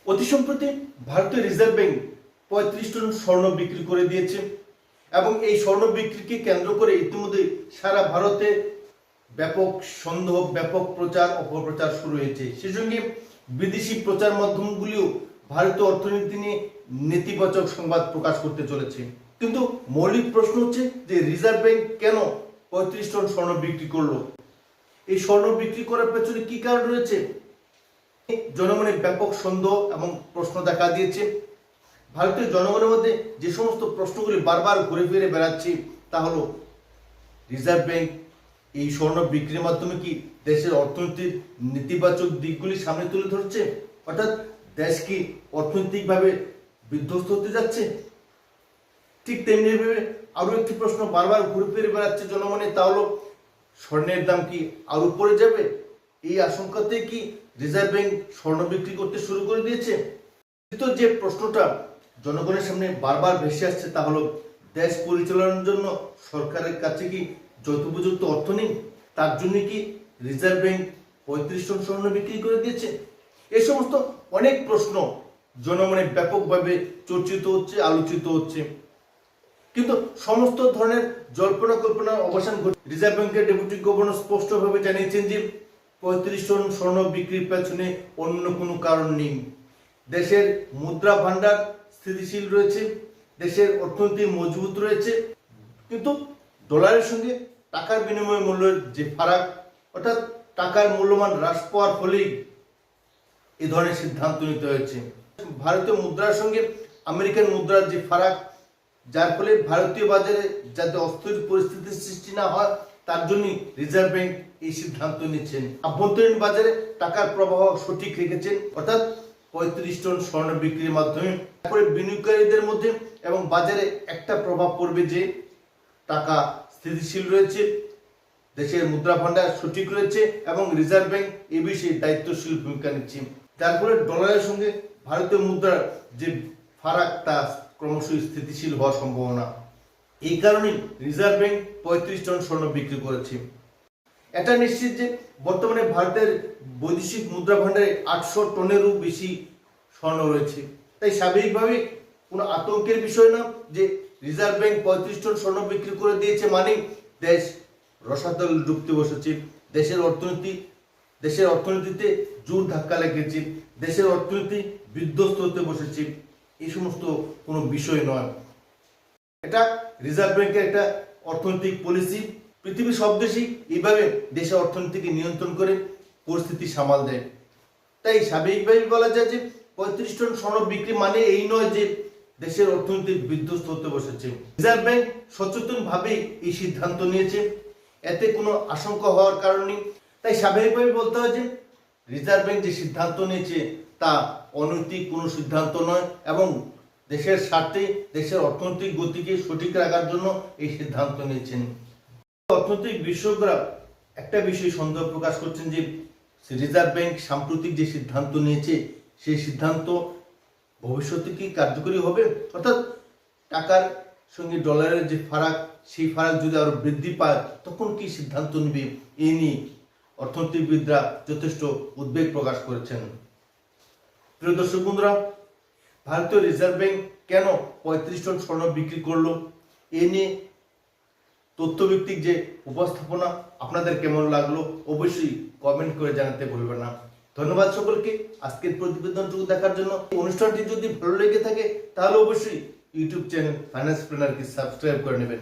অতি সম্প্রতি ভারতীয় রিজার্ভ ব্যাংক 35 টন স্বর্ণ বিক্রি করে দিয়েছে এবং এই স্বর্ণ বিক্রিকে কেন্দ্র করে ইতিমধ্যে সারা ভারতে ব্যাপক সন্দেহ, ব্যাপক প্রচার অপপ্রচার শুরু হয়েছে। সেই সঙ্গে বিদেশি প্রচার মাধ্যমগুলিও ভারতীয় অর্থনীতি নিয়ে নেতিবাচক সংবাদ প্রকাশ করতে চলেছে। কিন্তু মৌলিক প্রশ্ন হচ্ছে যে রিজার্ভ ব্যাংক কেন 35 টন স্বর্ণ বিক্রি করলো? এই স্বর্ণ বিক্রি করার পেছনে কি কারণ রয়েছে? জনমনে ব্যাপক সন্দেহ এবং প্রশ্ন দেখা দিয়েছে। ভারতীয় জনগণের মধ্যে যে সমস্ত প্রশ্নগুলি বারবার ঘুরে ফিরে বেড়াচ্ছে তা হলো, রিজার্ভ ব্যাংক এই স্বর্ণ বিক্রির মাধ্যমে কি দেশের অর্থনীতির নেতিবাচক দিকগুলি সামনে তুলে ধরছে? অর্থাৎ দেশ কি অর্থনৈতিকভাবে বিধ্বস্ত হতে যাচ্ছে? ঠিক তেমনিভাবে আরো একটি প্রশ্ন বারবার ঘুরে ফিরে বেড়াচ্ছে জনমনে, তা হলো স্বর্ণের দাম কি আরো পড়ে যাবে? এই আশঙ্কাতে কি রিজার্ভ ব্যাংক স্বর্ণ বিক্রি করতে শুরু করে দিয়েছে? যে প্রশ্নটা জনগণের সামনে বারবার ভেসে আসছে তা হলো, দেশ পরিচালনার জন্য সরকারের কাছে কি যথোপযুক্ত অর্থ নেই? তার জন্য কি রিজার্ভ ব্যাংক 35 টন স্বর্ণ বিক্রি করে দিয়েছে? এই সমস্ত অনেক প্রশ্ন জনমনে ব্যাপকভাবে চর্চিত হচ্ছে, আলোচিত হচ্ছে। কিন্তু সমস্ত ধরনের জল্পনা কল্পনার অবসান ঘটে রিজার্ভ ব্যাংকের ডেপুটি গভর্নর স্পষ্টভাবে জানিয়েছেন যে 35 টন স্বর্ণ বিক্রির পেছনে অন্য কোনো কারণ নেই। দেশের মুদ্রা ভান্ডার স্থিতিশীল রয়েছে, দেশের অর্থনীতি মজবুত রয়েছে, কিন্তু ডলারের সঙ্গে টাকার বিনিময় মূল্যের যে ফারাক, অর্থাৎ টাকার মূল্যমান হ্রাস পাওয়ার ফলেই এই ধরনের সিদ্ধান্ত নিতে হয়েছে। ভারতীয় মুদ্রার সঙ্গে আমেরিকান মুদ্রার যে ফারাক, যার ফলে ভারতীয় বাজারে যাতে অস্থির পরিস্থিতির সৃষ্টি না হয় তার জন্যই রিজার্ভ ব্যাংক এই সিদ্ধান্ত নিচ্ছেন। আভ্যন্তরীণ বাজারে টাকার প্রবাহ সঠিক রেখেছেন, অর্থাৎ 35 টন স্বর্ণ বিক্রির মাধ্যমে তারপরে বিনিয়োগকারীদের মধ্যে এবং বাজারে একটা প্রভাব পড়বে যে টাকা স্থিতিশীল রয়েছে, দেশের মুদ্রা ভান্ডার সঠিক রয়েছে এবং রিজার্ভ ব্যাংক এই বিষয়ে দায়িত্বশীল ভূমিকা নিচ্ছে। যার ফলে ডলারের সঙ্গে ভারতীয় মুদ্রার যে ফারাক তা ক্রমশ স্থিতিশীল হওয়ার সম্ভাবনা। এই কারণেই রিজার্ভ ব্যাংক 35 টন স্বর্ণ বিক্রি করেছে। এটা নিশ্চিত যে বর্তমানে ভারতের বৈদেশিক মুদ্রা ভান্ডারে 800 টনেরও বেশি স্বর্ণ রয়েছে। তাই স্বাভাবিকভাবে কোনো আতঙ্কের বিষয় না যে রিজার্ভ ব্যাংক 35 টন স্বর্ণ বিক্রি করে দিয়েছে মানে দেশ রসাতলে ডুবতে বসেছে, দেশের অর্থনীতিতে জোর ধাক্কা লেগেছে, দেশের অর্থনীতি বিধ্বস্ত হতে বসেছে। এই সমস্ত কোনো বিষয় নয়। এটা রিজার্ভ ব্যাংকের একটা অর্থনৈতিক পলিসি। পৃথিবীর সব দেশই এইভাবে দেশের অর্থনীতিকে নিয়ন্ত্রণ করে পরিস্থিতি সামাল দেয়। তাই স্বাভাবিকভাবে বলা যায় যে 35 টন স্বর্ণ বিক্রি মানে এই নয় যে দেশের অর্থনীতি বিধ্বস্ত হতে বসেছে। রিজার্ভ ব্যাংক সচেতনভাবে এই সিদ্ধান্ত নিয়েছে, এতে কোনো আশঙ্কা হওয়ার কারণ নেই। তাই স্বাভাবিকভাবে বলতে হয় যে রিজার্ভ ব্যাংক যে সিদ্ধান্ত নিয়েছে তা অনৈতিক কোনো সিদ্ধান্ত নয় এবং দেশের স্বার্থে দেশের অর্থনৈতিক গতিকে সঠিক রাখার জন্য এই সিদ্ধান্ত নিয়েছেন। অর্থনৈতিক বিশেষজ্ঞরা একটা বিষয়ে সন্দেহ প্রকাশ করছেন যে রিজার্ভ ব্যাংক সাম্প্রতিক যে সিদ্ধান্ত নিয়েছে সেই সিদ্ধান্ত ভবিষ্যতে কি কার্যকরী হবে? অর্থাৎ টাকার সঙ্গে ডলারের যে ফারাক, সেই ফারাক যদি আরো বৃদ্ধি পায় তখন কি সিদ্ধান্ত নেবে? এই নিয়ে অর্থনীতিবিদরা যথেষ্ট উদ্বেগ প্রকাশ করেছেন। প্রিয় দর্শক বন্ধুরা, ভারতীয় রিজার্ভ ব্যাংক কেন 35 টন স্বর্ণ বিক্রি করলো, এ নিয়ে তথ্যভিত্তিক যে উপস্থাপনা আপনাদের কেমন লাগলো অবশ্যই কমেন্ট করে জানাতে ভুলবেন না। ধন্যবাদ সকলকে আজকের প্রতিবেদনটুকু দেখার জন্য। অনুষ্ঠানটি যদি ভালো লেগে থাকে তাহলে অবশ্যই ইউটিউব চ্যানেল ফাইন্যান্স প্ল্যানারকে সাবস্ক্রাইব করে নেবেন।